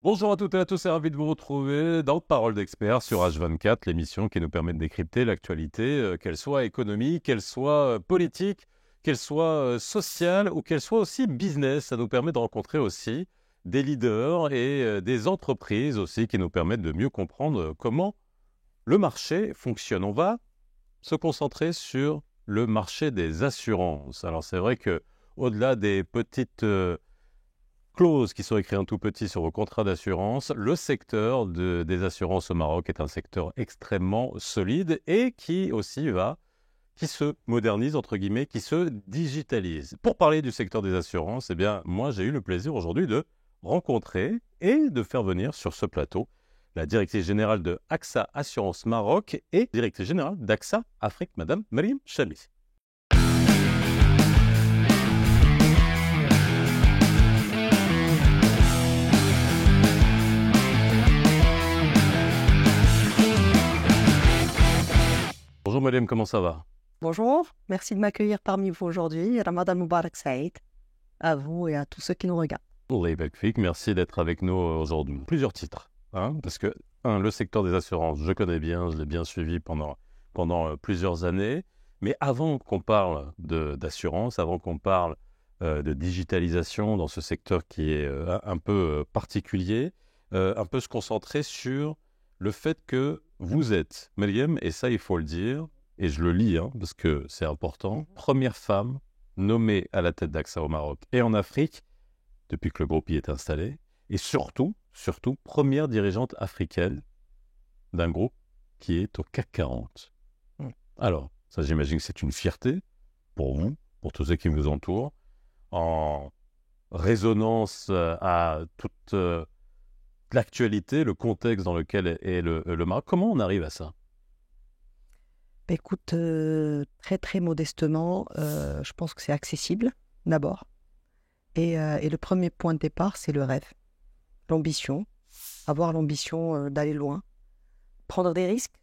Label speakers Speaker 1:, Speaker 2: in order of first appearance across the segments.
Speaker 1: Bonjour à toutes et à tous et ravi de vous retrouver dans Parole d'experts sur H24, l'émission qui nous permet de décrypter l'actualité, qu'elle soit économique, qu'elle soit politique, qu'elle soit sociale ou qu'elle soit aussi business. Ça nous permet de rencontrer aussi des leaders et des entreprises aussi qui nous permettent de mieux comprendre comment le marché fonctionne. On va se concentrer sur le marché des assurances. Alors c'est vrai que au-delà des petites clauses qui sont écrites en tout petit sur vos contrats d'assurance, le secteur des assurances au Maroc est un secteur extrêmement solide et qui se modernise, entre guillemets, qui se digitalise. Pour parler du secteur des assurances, eh bien, moi, j'ai eu le plaisir aujourd'hui de rencontrer et de faire venir sur ce plateau la directrice générale de AXA Assurance Maroc et directrice générale d'AXA Afrique, Madame Mariam Chali. Bonjour Mariam, comment ça va?
Speaker 2: Bonjour, merci de m'accueillir parmi vous aujourd'hui. Ramadan Mubarak Saïd, à vous et à tous ceux qui nous regardent.
Speaker 1: Oui, Bekfik, merci d'être avec nous aujourd'hui. Plusieurs titres, parce que, le secteur des assurances, je connais bien, je l'ai bien suivi pendant plusieurs années, mais avant qu'on parle d'assurance, avant qu'on parle de digitalisation dans ce secteur qui est un peu particulier, un peu se concentrer sur le fait que vous êtes, Mariam, et ça il faut le dire, et je le lis parce que c'est important, première femme nommée à la tête d'AXA au Maroc et en Afrique, depuis que le groupe y est installé, et surtout, première dirigeante africaine d'un groupe qui est au CAC 40. Alors, ça j'imagine que c'est une fierté pour vous, pour tous ceux qui vous entourent, en résonance à toute l'actualité, le contexte dans lequel est le Maroc. Comment on arrive à ça?
Speaker 2: Écoute, très très modestement, je pense que c'est accessible d'abord. Et le premier point de départ, c'est le rêve, l'ambition, avoir l'ambition d'aller loin, prendre des risques,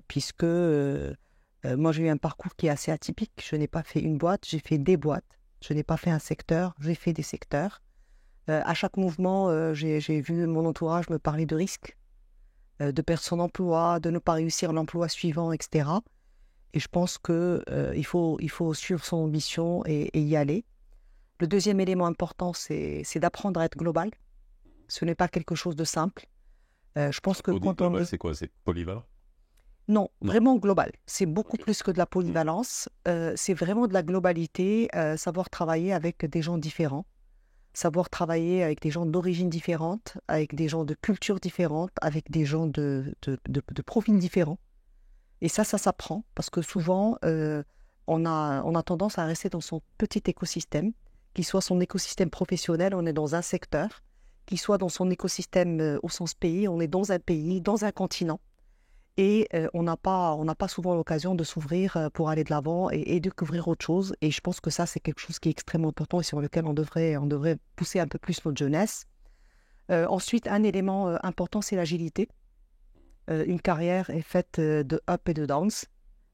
Speaker 2: puisque moi j'ai eu un parcours qui est assez atypique. Je n'ai pas fait une boîte, j'ai fait des boîtes. Je n'ai pas fait un secteur, j'ai fait des secteurs. À chaque mouvement, j'ai vu mon entourage me parler de risques, de perdre son emploi, de ne pas réussir l'emploi suivant, etc. Et je pense qu'il faut suivre son ambition et y aller. Le deuxième élément important, c'est d'apprendre à être global. Ce n'est pas quelque chose de simple. Je pense que quand on...
Speaker 1: C'est quoi? C'est polyvalent?
Speaker 2: Non, vraiment global. C'est beaucoup plus que de la polyvalence. C'est vraiment de la globalité, savoir travailler avec des gens différents, savoir travailler avec des gens d'origine différentes, avec des gens de culture différentes, avec des gens de profils différents. Et ça s'apprend parce que souvent, on a tendance à rester dans son petit écosystème, qu'il soit son écosystème professionnel, on est dans un secteur, qu'il soit dans son écosystème au sens pays, on est dans un pays, dans un continent. Et on n'a pas souvent l'occasion de s'ouvrir pour aller de l'avant et découvrir autre chose. Et je pense que ça, c'est quelque chose qui est extrêmement important et sur lequel on devrait pousser un peu plus notre jeunesse. Ensuite, un élément important, c'est l'agilité. Une carrière est faite de up et de downs.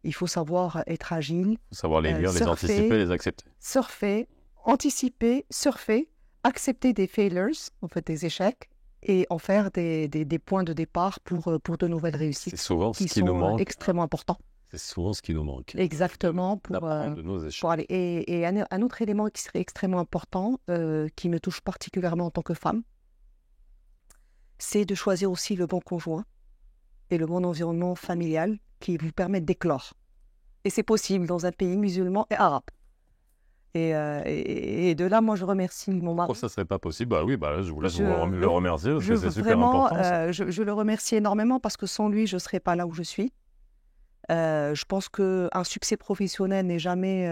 Speaker 2: Il faut savoir être agile.
Speaker 1: Il faut savoir les lire, les anticiper, les accepter.
Speaker 2: Surfer, anticiper, surfer, accepter des failures, en fait des échecs, et en faire des points de départ pour de nouvelles réussites.
Speaker 1: C'est souvent ce qui nous manque.
Speaker 2: Extrêmement important.
Speaker 1: C'est souvent ce qui nous manque.
Speaker 2: Exactement. Pour aller. Et un autre élément qui serait extrêmement important, qui me touche particulièrement en tant que femme, c'est de choisir aussi le bon conjoint et le bon environnement familial qui vous permet d'éclore. Et c'est possible dans un pays musulman et arabe. Et de là, moi, je remercie mon mari.
Speaker 1: Pourquoi ça ne serait pas possible? Je vous laisse le remercier parce que c'est super important.
Speaker 2: Je le remercie énormément parce que sans lui, je ne serais pas là où je suis. Je pense qu'un succès professionnel n'est jamais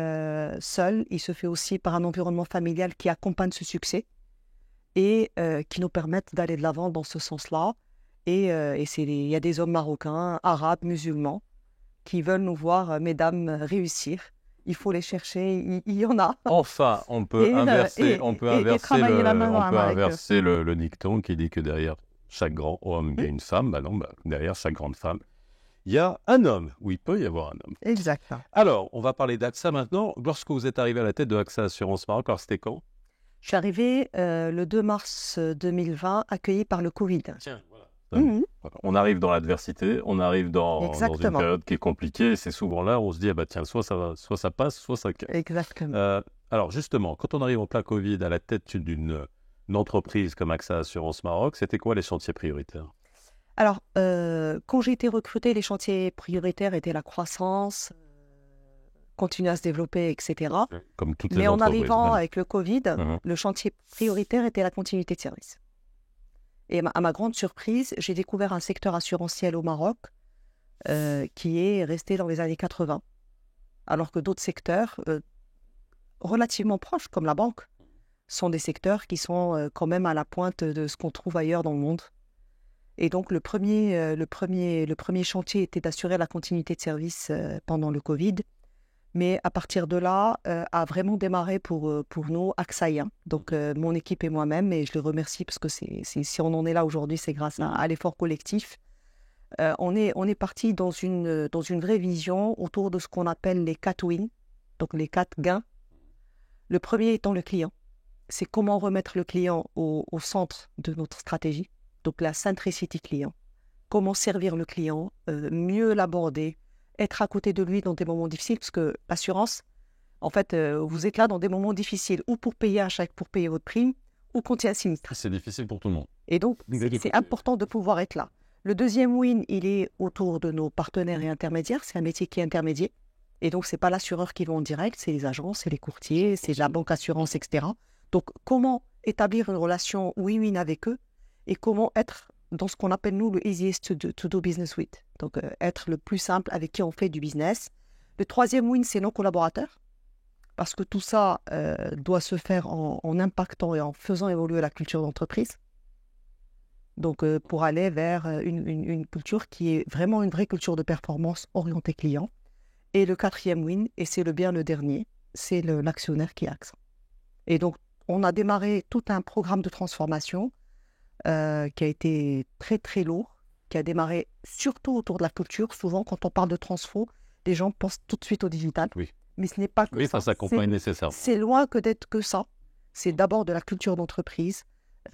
Speaker 2: seul. Il se fait aussi par un environnement familial qui accompagne ce succès et qui nous permettent d'aller de l'avant dans ce sens-là. Et il y a des hommes marocains, arabes, musulmans qui veulent nous voir, mesdames, réussir. Il faut les chercher, il y en a.
Speaker 1: Enfin, on peut inverser le dicton qui dit que derrière chaque grand homme, il y a une femme. Derrière chaque grande femme, il y a un homme, ou il peut y avoir un homme.
Speaker 2: Exact.
Speaker 1: Alors, on va parler d'AXA maintenant. Lorsque vous êtes arrivé à la tête de AXA Assurance Maroc, alors c'était quand?
Speaker 2: Je suis arrivée le 2 mars 2020, accueillie par le Covid.
Speaker 1: Tiens, voilà.
Speaker 2: Mhm.
Speaker 1: On arrive dans l'adversité, on arrive dans une
Speaker 2: Exactement.
Speaker 1: période qui est compliquée. C'est souvent là où on se dit, ah bah tiens, soit ça passe, soit ça casse.
Speaker 2: Exactement.
Speaker 1: Alors justement, quand on arrive en plein Covid à la tête d'une entreprise comme AXA Assurance Maroc, c'était quoi les chantiers prioritaires?
Speaker 2: Alors, quand j'ai été recrutée, les chantiers prioritaires étaient la croissance, continuer à se développer, etc.
Speaker 1: Comme toutes les
Speaker 2: Mais en
Speaker 1: entreprises.
Speaker 2: arrivant
Speaker 1: même.
Speaker 2: avec le Covid,
Speaker 1: Mhm.
Speaker 2: le chantier prioritaire était la continuité de service. Et à ma grande surprise, j'ai découvert un secteur assurantiel au Maroc qui est resté dans les années 80, alors que d'autres secteurs relativement proches, comme la banque, sont des secteurs qui sont quand même à la pointe de ce qu'on trouve ailleurs dans le monde. Et donc, le premier chantier était d'assurer la continuité de service pendant le Covid. Mais à partir de là, a vraiment démarré pour nous AXAïen. Donc, mon équipe et moi-même, et je les remercie parce que si on en est là aujourd'hui, c'est grâce à l'effort collectif. On est parti dans une vraie vision autour de ce qu'on appelle les 4 wins, donc les 4 gains. Le premier étant le client. C'est comment remettre le client au centre de notre stratégie, donc la centricity client. Comment servir le client, mieux l'aborder, être à côté de lui dans des moments difficiles, parce que l'assurance, en fait, vous êtes là dans des moments difficiles, ou pour payer un chèque, pour payer votre prime, ou quand il y a un sinistre.
Speaker 1: C'est difficile pour tout le monde.
Speaker 2: Et donc, c'est important de pouvoir être là. Le deuxième win, il est autour de nos partenaires et intermédiaires. C'est un métier qui est intermédiaire. Et donc, ce n'est pas l'assureur qui va en direct, c'est les agences, c'est les courtiers, c'est la banque assurance, etc. Donc, comment établir une relation win-win avec eux et comment être dans ce qu'on appelle, nous, le easiest to do business with. Donc, être le plus simple avec qui on fait du business. Le troisième win, c'est nos collaborateurs. Parce que tout ça doit se faire en impactant et en faisant évoluer la culture d'entreprise. Donc, pour aller vers une culture qui est vraiment une vraie culture de performance orientée client. Et le quatrième win, et c'est bien le dernier, c'est l'actionnaire qui est AXA. Et donc, on a démarré tout un programme de transformation qui a été très, très lourd, qui a démarré surtout autour de la culture. Souvent, quand on parle de transfo, les gens pensent tout de suite au digital.
Speaker 1: Oui.
Speaker 2: Mais ce n'est pas que
Speaker 1: Oui,
Speaker 2: ça.
Speaker 1: ça s'accompagne nécessairement.
Speaker 2: C'est loin que d'être que ça. C'est d'abord de la culture d'entreprise,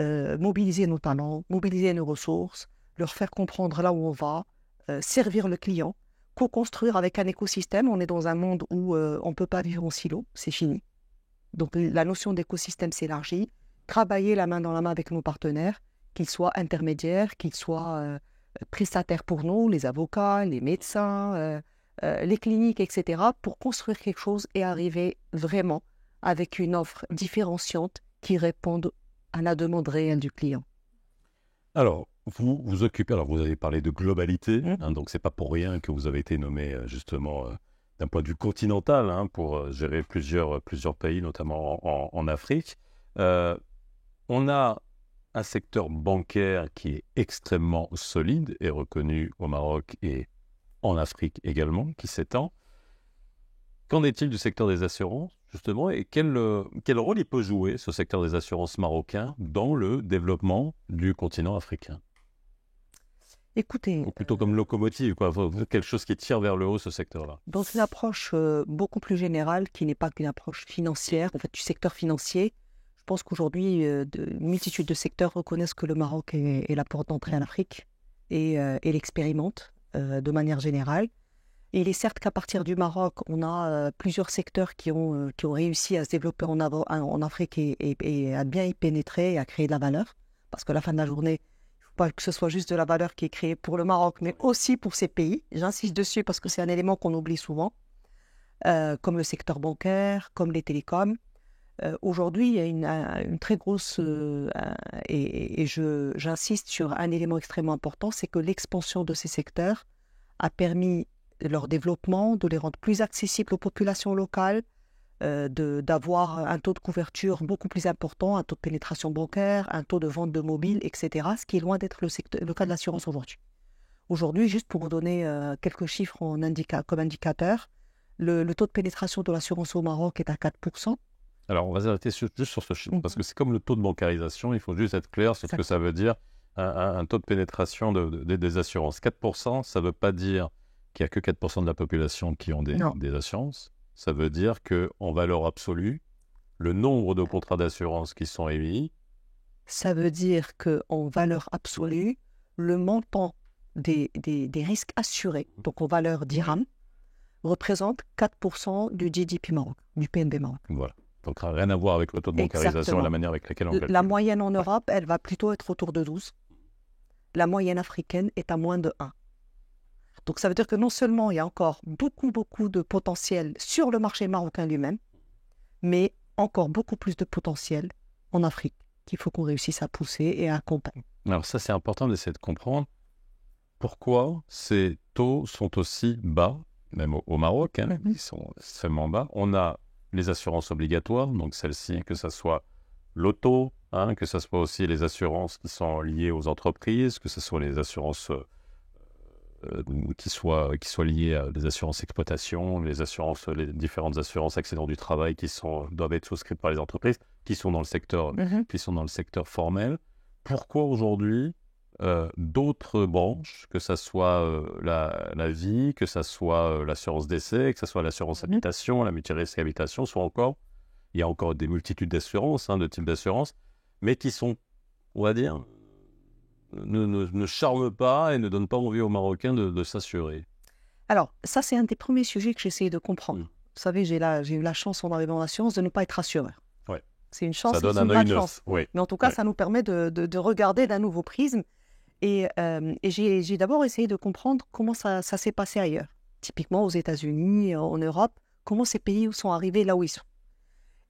Speaker 2: mobiliser nos talents, mobiliser nos ressources, leur faire comprendre là où on va, servir le client, co-construire avec un écosystème. On est dans un monde où on ne peut pas vivre en silo, c'est fini. Donc la notion d'écosystème s'élargit, travailler la main dans la main avec nos partenaires, qu'ils soient intermédiaires, qu'ils soient prestataires pour nous, les avocats, les médecins, les cliniques, etc., pour construire quelque chose et arriver vraiment avec une offre différenciante qui réponde à la demande réelle du client.
Speaker 1: Alors, vous vous occupez, alors vous avez parlé de globalité, donc c'est pas pour rien que vous avez été nommé justement d'un point de vue continental pour gérer plusieurs pays, notamment en Afrique. On a un secteur bancaire qui est extrêmement solide et reconnu au Maroc et en Afrique également, qui s'étend. Qu'en est-il du secteur des assurances, justement, et quel rôle il peut jouer, ce secteur des assurances marocain, dans le développement du continent africain?
Speaker 2: Écoutez,
Speaker 1: ou plutôt comme locomotive, quoi, quelque chose qui tire vers le haut ce secteur-là.
Speaker 2: Dans une approche beaucoup plus générale, qui n'est pas qu'une approche financière, en fait, du secteur financier, je pense qu'aujourd'hui, une multitude de secteurs reconnaissent que le Maroc est la porte d'entrée en Afrique et l'expérimente de manière générale. Et il est certes qu'à partir du Maroc, on a plusieurs secteurs qui ont réussi à se développer en Afrique et à bien y pénétrer et à créer de la valeur. Parce qu'à la fin de la journée, il ne faut pas que ce soit juste de la valeur qui est créée pour le Maroc, mais aussi pour ces pays. J'insiste dessus parce que c'est un élément qu'on oublie souvent, comme le secteur bancaire, comme les télécoms. Aujourd'hui, il y a une très grosse... j'insiste sur un élément extrêmement important, c'est que l'expansion de ces secteurs a permis leur développement, de les rendre plus accessibles aux populations locales, d'avoir un taux de couverture beaucoup plus important, un taux de pénétration bancaire, un taux de vente de mobile, etc., ce qui est loin d'être le cas de l'assurance aujourd'hui. Aujourd'hui, juste pour vous donner quelques chiffres comme indicateur, le taux de pénétration de l'assurance au Maroc est à 4%.
Speaker 1: Alors, on va s'arrêter juste sur ce chiffre, parce que c'est comme le taux de bancarisation, il faut juste être clair sur ce que ça veut dire, un taux de pénétration des assurances. 4%, ça ne veut pas dire qu'il n'y a que 4% de la population qui ont des assurances. Ça veut dire qu'en valeur absolue, le nombre de contrats d'assurance qui sont émis.
Speaker 2: Ça veut dire qu'en valeur absolue, le montant des risques assurés, donc en valeur dirham, représente 4% du GDP Maroc, du PNB Maroc.
Speaker 1: Voilà. Donc, rien à voir avec le taux de bancarisation
Speaker 2: Exactement.
Speaker 1: et la manière avec laquelle on calcule.
Speaker 2: La moyenne en Europe, elle va plutôt être autour de 12. La moyenne africaine est à moins de 1. Donc, ça veut dire que non seulement il y a encore beaucoup de potentiel sur le marché marocain lui-même, mais encore beaucoup plus de potentiel en Afrique qu'il faut qu'on réussisse à pousser et à accompagner.
Speaker 1: Alors ça, c'est important d'essayer de comprendre pourquoi ces taux sont aussi bas, même au Maroc, ils sont extrêmement bas. On a les assurances obligatoires, donc celles-ci, que ce soit l'auto, que ce soit aussi les assurances qui sont liées aux entreprises, que ce soit les assurances qui soient liées à des assurances exploitation, les différentes assurances accidents du travail qui doivent être souscrites par les entreprises, qui sont dans le secteur formel. Pourquoi aujourd'hui d'autres branches, que ce soit la vie, que ce soit l'assurance décès, que ce soit l'assurance habitation, la mutualité habitation, il y a encore des multitudes d'assurances, de types d'assurances, mais qui sont, on va dire, ne charment pas et ne donnent pas envie aux Marocains de s'assurer.
Speaker 2: Alors, ça, c'est un des premiers sujets que j'essaie de comprendre. Vous savez, j'ai eu la chance en arrivant en assurance de ne pas être assureur.
Speaker 1: Ouais.
Speaker 2: C'est une chance,
Speaker 1: ça donne
Speaker 2: c'est une
Speaker 1: un œil
Speaker 2: grande
Speaker 1: neuf.
Speaker 2: chance.
Speaker 1: Oui.
Speaker 2: Mais en tout cas, ça nous permet de regarder d'un nouveau prisme. Et j'ai d'abord essayé de comprendre comment ça s'est passé ailleurs. Typiquement aux États-Unis, en Europe, comment ces pays sont arrivés là où ils sont.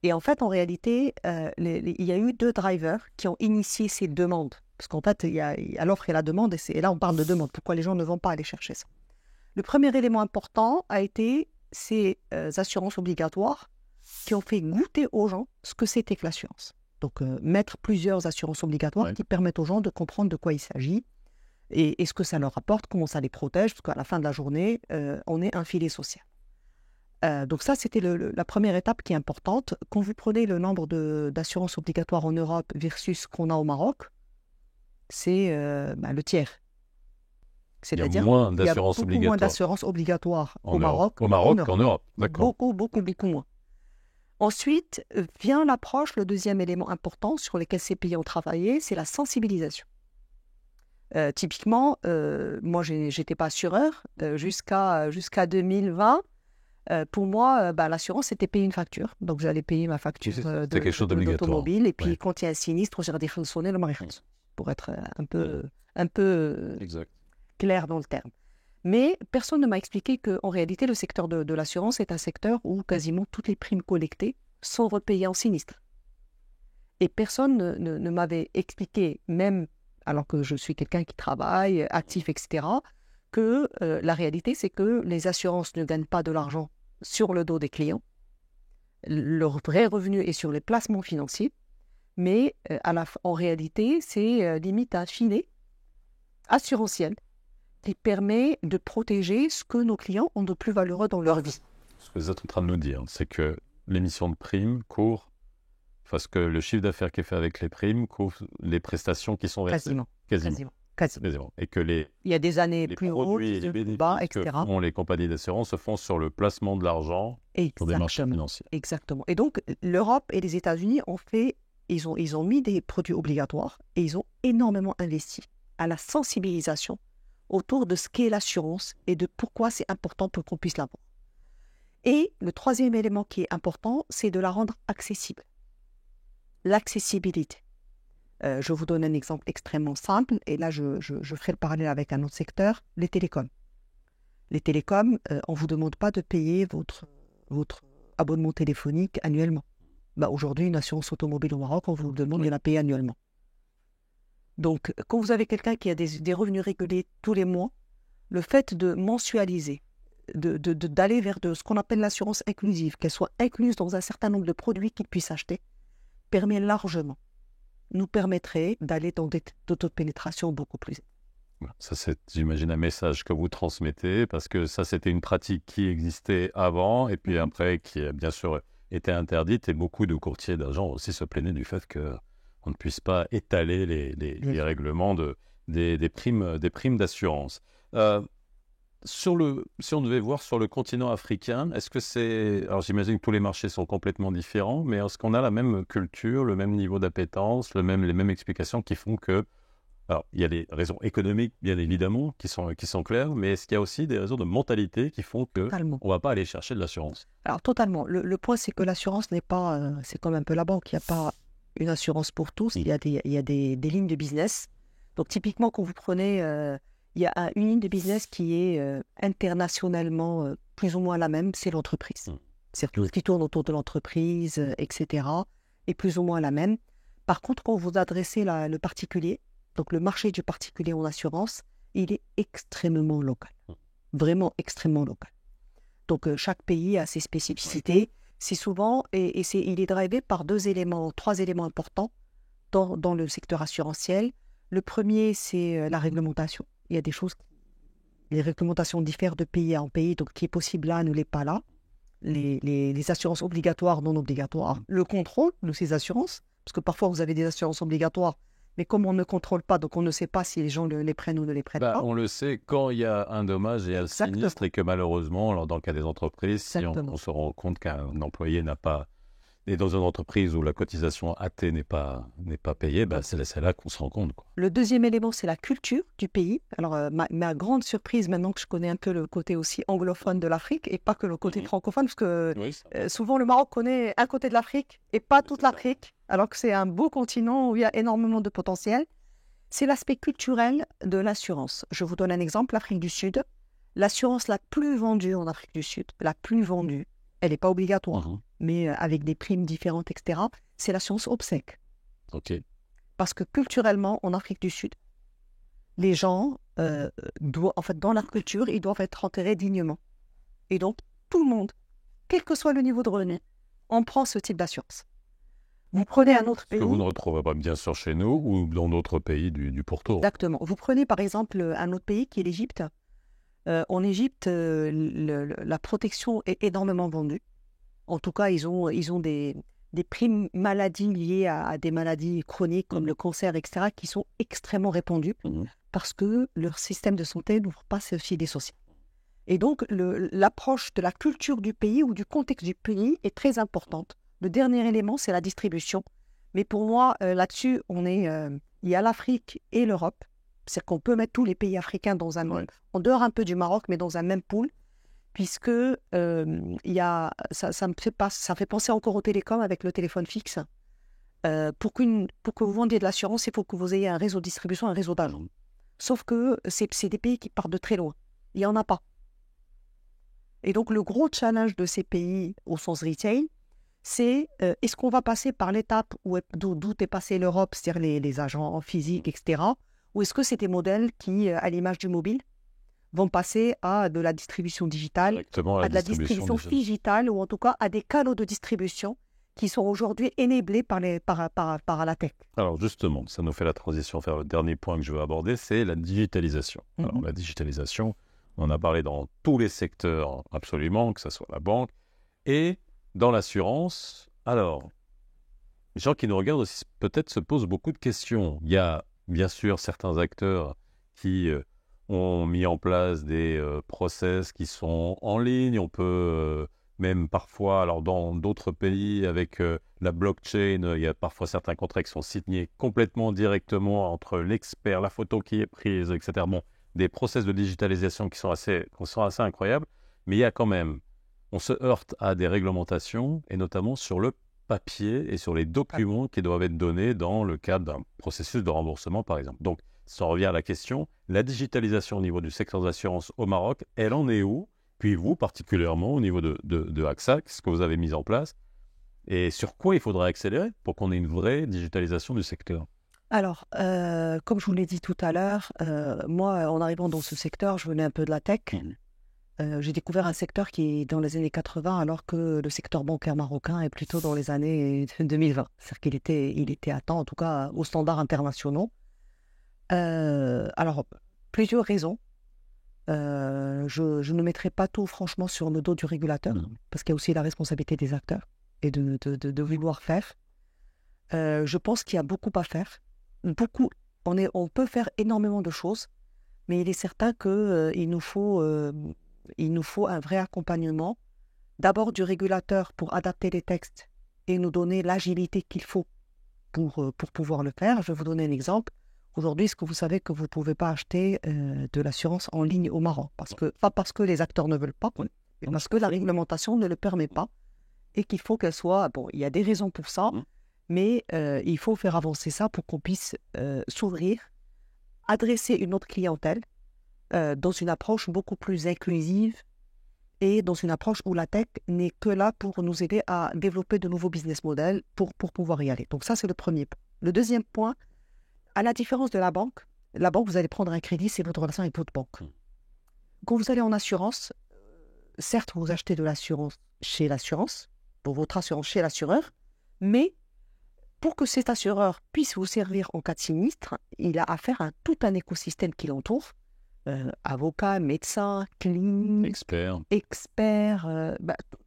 Speaker 2: Et en fait, en réalité, il y a eu 2 drivers qui ont initié ces demandes. Parce qu'en fait, il y a l'offre et la demande, et là, on parle de demande. Pourquoi les gens ne vont pas aller chercher ça? Le premier élément important a été ces assurances obligatoires qui ont fait goûter aux gens ce que c'était que l'assurance. Donc, mettre plusieurs assurances obligatoires qui permettent aux gens de comprendre de quoi il s'agit et ce que ça leur apporte, comment ça les protège, parce qu'à la fin de la journée, on est un filet social. Donc ça, c'était la première étape qui est importante. Quand vous prenez le nombre d'assurances obligatoires en Europe versus ce qu'on a au Maroc, c'est le tiers. C'est-à-dire
Speaker 1: il y a beaucoup
Speaker 2: moins d'assurances obligatoires au Maroc
Speaker 1: qu'en Europe. D'accord.
Speaker 2: Beaucoup moins. Ensuite, vient l'approche, le deuxième élément important sur lequel ces pays ont travaillé, c'est la sensibilisation. Typiquement, moi, je n'étais pas assureur jusqu'à 2020. Pour moi, l'assurance, c'était payer une facture. Donc, j'allais payer ma facture d'automobile. Et puis, quand il y a un sinistre, j'ai redéfonçonné le mariage. Pour être un peu clair dans le terme. Mais personne ne m'a expliqué qu'en réalité, le secteur de l'assurance est un secteur où quasiment toutes les primes collectées sont repayées en sinistre. Et personne ne m'avait expliqué, même alors que je suis quelqu'un qui travaille, actif, etc., que la réalité, c'est que les assurances ne gagnent pas de l'argent sur le dos des clients. Leur vrai revenu est sur les placements financiers, mais en réalité, c'est limite un filet assurantiel qui permet de protéger ce que nos clients ont de plus valeureux dans leur vie.
Speaker 1: Ce que vous êtes en train de nous dire, c'est que l'émission de primes couvre, parce que le chiffre d'affaires qui est fait avec les primes couvre les prestations qui sont versées. Quasiment. Et que
Speaker 2: il y a des années plus hautes, plus bas, etc.
Speaker 1: Que font les compagnies d'assurance se font sur le placement de l'argent sur des marchés financiers.
Speaker 2: Exactement. Et donc, l'Europe et les États-Unis ils ont mis des produits obligatoires et ils ont énormément investi à la sensibilisation autour de ce qu'est l'assurance et de pourquoi c'est important pour qu'on puisse l'avoir. Et le troisième élément qui est important, c'est de la rendre accessible. L'accessibilité. Je vous donne un exemple extrêmement simple, et là je ferai le parallèle avec un autre secteur, les télécoms. Les télécoms, on ne vous demande pas de payer votre abonnement téléphonique annuellement. Aujourd'hui, une assurance automobile au Maroc, on vous demande de la payer annuellement. Donc, quand vous avez quelqu'un qui a des revenus réguliers tous les mois, le fait de mensualiser, d'aller vers ce qu'on appelle l'assurance inclusive, qu'elle soit incluse dans un certain nombre de produits qu'il puisse acheter, nous permettrait d'aller dans des taux de pénétration beaucoup plus élevés.
Speaker 1: Ça, c'est, j'imagine, un message que vous transmettez, parce que ça, c'était une pratique qui existait avant, et puis après, qui a bien sûr été interdite, et beaucoup de courtiers d'argent aussi se plaignaient du fait qu'on ne puisse pas étaler les règlements des primes d'assurance. Si on devait voir sur le continent africain, est-ce que c'est... Alors j'imagine que tous les marchés sont complètement différents, mais est-ce qu'on a la même culture, le même niveau d'appétence, les mêmes explications qui font que... Alors, il y a des raisons économiques, bien évidemment, qui sont claires, mais est-ce qu'il y a aussi des raisons de mentalité qui font qu'on ne va pas aller chercher de l'assurance?
Speaker 2: Alors, totalement. Le point, c'est que l'assurance n'est pas... c'est comme un peu la banque. Il n'y a pas une assurance pour tous. Il y a des lignes de business. Donc, typiquement, quand vous prenez... il y a une ligne de business qui est internationalement plus ou moins la même, c'est l'entreprise. C'est tout ce qui tourne autour de l'entreprise, etc. est plus ou moins la même. Par contre, quand vous adressez le particulier, donc le marché du particulier en assurance, il est extrêmement local. Vraiment extrêmement local. Donc chaque pays a ses spécificités. C'est souvent, il est drivé par trois éléments importants dans le secteur assurantiel. Le premier, c'est la réglementation. Il y a des choses, les réglementations diffèrent de pays en pays, donc qui est possible là ne l'est pas là. Les assurances obligatoires, non obligatoires. Le contrôle de ces assurances, parce que parfois vous avez des assurances obligatoires, mais comme on ne contrôle pas, donc on ne sait pas si les gens les prennent ou ne les prennent pas.
Speaker 1: On le sait quand il y a un dommage et un sinistre, et que malheureusement, alors dans le cas des entreprises, si on se rend compte qu'un employé est dans une entreprise où la cotisation AT n'est pas payée, c'est là qu'on se rend compte, quoi.
Speaker 2: Le deuxième élément, c'est la culture du pays. Alors, ma grande surprise, maintenant que je connais un peu le côté aussi anglophone de l'Afrique, et pas que le côté francophone, parce que souvent le Maroc connaît un côté de l'Afrique, et pas toute l'Afrique, alors que c'est un beau continent où il y a énormément de potentiel. C'est l'aspect culturel de l'assurance. Je vous donne un exemple, l'Afrique du Sud. L'assurance la plus vendue en Afrique du Sud, la plus vendue, elle n'est pas obligatoire, mais avec des primes différentes, etc., c'est l'assurance obsèque.
Speaker 1: Ok.
Speaker 2: Parce que culturellement, en Afrique du Sud, les gens, dans leur culture, ils doivent être enterrés dignement. Et donc, tout le monde, quel que soit le niveau de revenu, on prend ce type d'assurance. Vous prenez un autre pays...
Speaker 1: Que vous ne retrouverez pas bien sûr chez nous ou dans d'autres pays du pourtour.
Speaker 2: Exactement. Vous prenez par exemple un autre pays qui est l'Égypte. En Égypte, la protection est énormément vendue. En tout cas, ils ont des primes maladies liées à des maladies chroniques comme le cancer, etc., qui sont extrêmement répandues parce que leur système de santé n'ouvre pas ce filet social. Et donc, l'approche de la culture du pays ou du contexte du pays est très importante. Le dernier élément, c'est la distribution. Mais pour moi, là-dessus, il y a l'Afrique et l'Europe. C'est-à-dire qu'on peut mettre tous les pays africains dans un même, en dehors un peu du Maroc, mais dans un même pool, puisque ça fait penser encore au télécom avec le téléphone fixe. Pour que vous vendiez de l'assurance, il faut que vous ayez un réseau de distribution, un réseau d'agents. Sauf que c'est des pays qui partent de très loin. Il n'y en a pas. Et donc, le gros challenge de ces pays, au sens retail, c'est est-ce qu'on va passer par l'étape d'où est passée l'Europe, c'est-à-dire les agents physiques, etc., ou est-ce que c'est des modèles qui, à l'image du mobile, vont passer à de la distribution digitale, à de la distribution digitale, ou en tout cas à des canaux de distribution qui sont aujourd'hui enablés par la tech.
Speaker 1: Alors justement, ça nous fait la transition vers le dernier point que je veux aborder, c'est la digitalisation. Alors la digitalisation, on en a parlé dans tous les secteurs absolument, que ce soit la banque et dans l'assurance. Alors, les gens qui nous regardent aussi peut-être se posent beaucoup de questions. Il y a bien sûr certains acteurs qui ont mis en place des process qui sont en ligne. On peut même parfois, alors dans d'autres pays avec la blockchain, il y a parfois certains contrats qui sont signés complètement directement entre l'expert, la photo qui est prise, etc. Bon, des process de digitalisation qui sont assez incroyables, mais il y a quand même, on se heurte à des réglementations, et notamment sur le papier et sur les documents qui doivent être donnés dans le cadre d'un processus de remboursement, par exemple. Donc, ça revient à la question, la digitalisation au niveau du secteur d'assurance au Maroc, elle en est où? Puis vous, particulièrement, au niveau de AXA, qu'est-ce que vous avez mis en place? Et sur quoi il faudra accélérer pour qu'on ait une vraie digitalisation du secteur?
Speaker 2: Alors, comme je vous l'ai dit tout à l'heure, moi, en arrivant dans ce secteur, je venais un peu de la tech. J'ai découvert un secteur qui est dans les années 80, alors que le secteur bancaire marocain est plutôt dans les années 2020. C'est-à-dire qu'il était à temps, en tout cas, aux standards internationaux. Alors, plusieurs raisons. Je ne mettrai pas tout, franchement, sur le dos du régulateur, parce qu'il y a aussi la responsabilité des acteurs et de vouloir faire. Je pense qu'il y a beaucoup à faire. On peut faire énormément de choses, mais il est certain qu'il nous faut un vrai accompagnement, d'abord du régulateur pour adapter les textes et nous donner l'agilité qu'il faut pour pouvoir le faire. Je vais vous donner un exemple. Aujourd'hui, est-ce que vous savez que vous ne pouvez pas acheter de l'assurance en ligne au Maroc? Pas parce que les acteurs ne veulent pas, mais parce que la réglementation ne le permet pas et qu'il faut qu'elle soit... Bon, il y a des raisons pour ça, mais il faut faire avancer ça pour qu'on puisse s'ouvrir, adresser une autre clientèle dans une approche beaucoup plus inclusive et dans une approche où la tech n'est que là pour nous aider à développer de nouveaux business models pour pouvoir y aller. Donc ça, c'est le premier point. Le deuxième point, à la différence de la banque, vous allez prendre un crédit, c'est votre relation avec votre banque. Quand vous allez en assurance, certes, vous achetez de l'assurance chez l'assurance, pour votre assurance chez l'assureur, mais pour que cet assureur puisse vous servir en cas de sinistre, il a affaire à tout un écosystème qui l'entoure, avocats, médecins, cliniques, experts,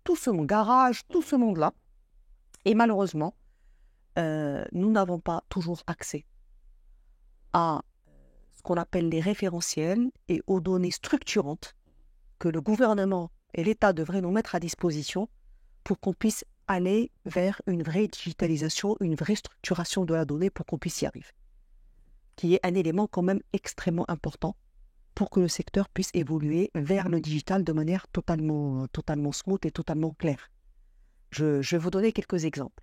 Speaker 2: tout ce monde, garage, tout ce monde-là. Et malheureusement, nous n'avons pas toujours accès à ce qu'on appelle les référentiels et aux données structurantes que le gouvernement et l'État devraient nous mettre à disposition pour qu'on puisse aller vers une vraie digitalisation, une vraie structuration de la donnée pour qu'on puisse y arriver, qui est un élément quand même extrêmement important pour que le secteur puisse évoluer vers le digital de manière totalement smooth et totalement claire. Je vais vous donner quelques exemples.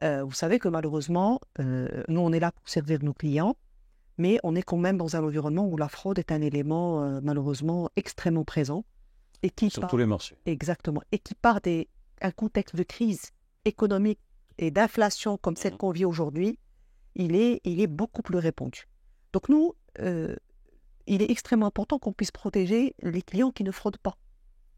Speaker 2: Vous savez que malheureusement, nous on est là pour servir nos clients, mais on est quand même dans un environnement où la fraude est un élément malheureusement extrêmement présent. Et qui
Speaker 1: sur tous les marchés.
Speaker 2: Exactement. Et qui part d'un contexte de crise économique et d'inflation comme celle qu'on vit aujourd'hui, il est beaucoup plus répandu. Donc nous, il est extrêmement important qu'on puisse protéger les clients qui ne fraudent pas.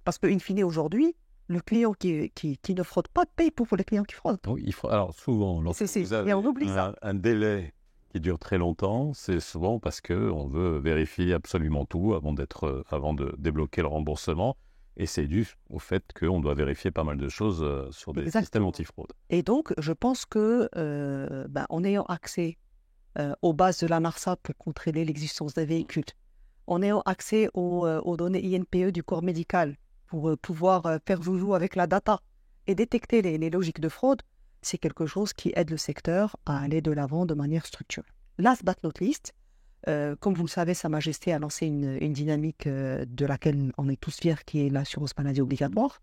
Speaker 2: Parce qu'in fine, aujourd'hui, le client qui ne fraude pas paye pour les clients qui fraudent.
Speaker 1: Oui, alors souvent, lorsque vous avez un délai qui dure très longtemps, c'est souvent parce qu'on veut vérifier absolument tout avant de débloquer le remboursement. Et c'est dû au fait qu'on doit vérifier pas mal de choses sur des systèmes antifraude.
Speaker 2: Et donc, je pense que en ayant accès aux bases de la NARSA pour contrôler l'existence des véhicules, en ayant accès aux données INPE du corps médical pour pouvoir faire joujou avec la data et détecter les logiques de fraude, c'est quelque chose qui aide le secteur à aller de l'avant de manière structurée. Last but not least, comme vous le savez, Sa Majesté a lancé une dynamique de laquelle on est tous fiers, qui est l'assurance maladie obligatoire.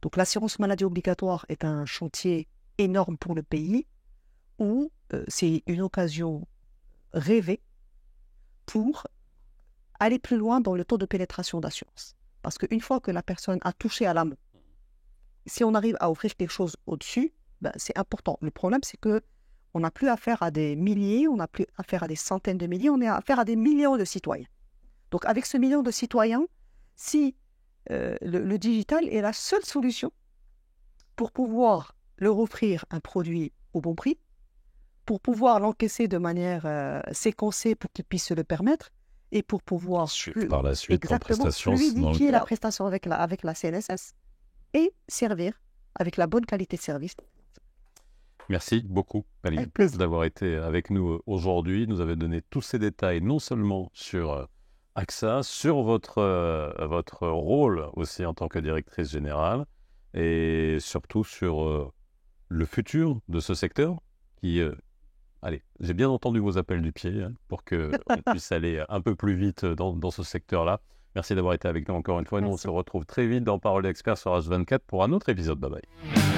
Speaker 2: Donc l'assurance maladie obligatoire est un chantier énorme pour le pays où c'est une occasion rêvée pour aller plus loin dans le taux de pénétration d'assurance. Parce qu'une fois que la personne a touché à l'amont, si on arrive à offrir quelque chose au-dessus, c'est important. Le problème, c'est qu'on n'a plus affaire à des milliers, on n'a plus affaire à des centaines de milliers, on a affaire à des millions de citoyens. Donc avec ce million de citoyens, si le digital est la seule solution pour pouvoir leur offrir un produit au bon prix, pour pouvoir l'encaisser de manière séquencée pour qu'ils puissent se le permettre, et pour pouvoir
Speaker 1: par la suite en prestation,
Speaker 2: fluidifier la prestation avec la CNSS et servir avec la bonne qualité de service.
Speaker 1: Merci beaucoup, Aline, d'avoir été avec nous aujourd'hui. Nous avez donné tous ces détails, non seulement sur AXA, sur votre rôle aussi en tant que directrice générale, et surtout sur le futur de ce secteur qui... Allez, j'ai bien entendu vos appels du pied pour qu'on puisse aller un peu plus vite dans ce secteur-là. Merci d'avoir été avec nous encore une fois. Nous, on se retrouve très vite dans Parole d'Expert sur H24 pour un autre épisode. Bye bye.